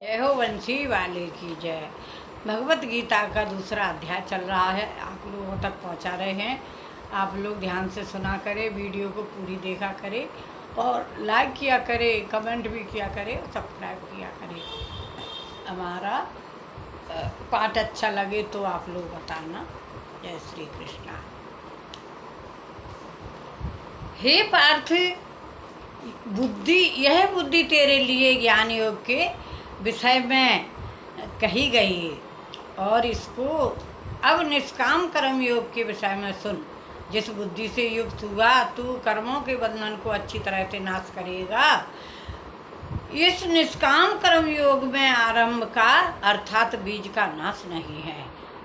जय हो वंशी वाले की जय। भगवत गीता का दूसरा अध्याय चल रहा है, आप लोगों तक पहुंचा रहे हैं। आप लोग ध्यान से सुना करें, वीडियो को पूरी देखा करें और लाइक किया करें, कमेंट भी किया करें, सब्सक्राइब किया करें। हमारा पाठ अच्छा लगे तो आप लोग बताना। जय श्री कृष्णा। हे पार्थ, यह बुद्धि तेरे लिए ज्ञान योग के विषय में कही गई है और इसको अब निष्काम कर्म योग के विषय में सुन। जिस बुद्धि से युक्त हुआ तू कर्मों के बंधन को अच्छी तरह से नाश करेगा। इस निष्काम कर्म योग में आरंभ का अर्थात बीज का नाश नहीं है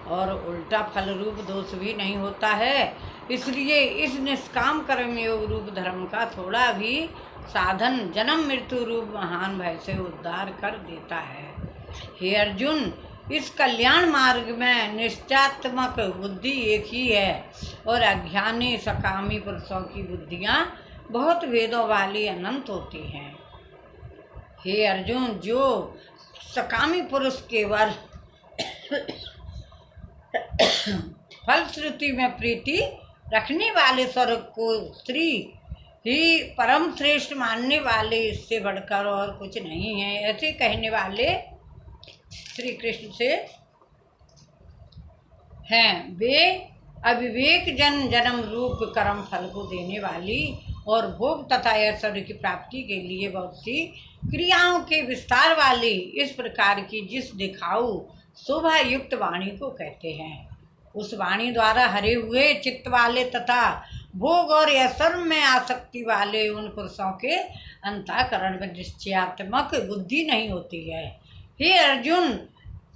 और उल्टा फल रूप दोष भी नहीं होता है। इसलिए इस निष्काम कर्म योग रूप धर्म का थोड़ा भी साधन जन्म मृत्यु रूप महान भय से उद्धार कर देता है। हे अर्जुन, इस कल्याण मार्ग में निश्चयात्मक बुद्धि एक ही है और अज्ञानी सकामी पुरुषों की बुद्धियाँ बहुत भेदों वाली अनंत होती हैं। हे अर्जुन, जो सकामी पुरुष केवल फलश्रुति में प्रीति रखने वाले स्वर्ग को स्त्री ही परम श्रेष्ठ मानने वाले, इससे बढ़कर और कुछ नहीं है, ऐसे कहने वाले श्री कृष्ण से हैं। वे अविवेक जन्म रूप कर्म फल को देने वाली और भोग तथा ऐश्वर्य की प्राप्ति के लिए बहुत सी क्रियाओं के विस्तार वाली इस प्रकार की जिस दिखाऊ शोभा युक्त वाणी को कहते हैं। उस वाणी द्वारा हरे हुए चित्त वाले तथा भोग और ऐश्वर्य में आसक्ति वाले उन पुरुषों के अंतःकरण में निश्चयात्मक बुद्धि नहीं होती है। हे अर्जुन,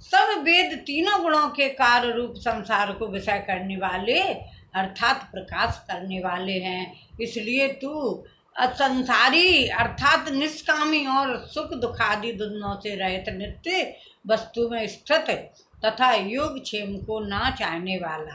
सब वेद तीनों गुणों के कार्य रूप संसार को विषय करने वाले अर्थात प्रकाश करने वाले हैं। इसलिए तू असंसारी अर्थात निष्कामी और सुख दुखादि दोनों से रहित नित्य वस्तु में स्थित तथा योग क्षेम को ना चाहने वाला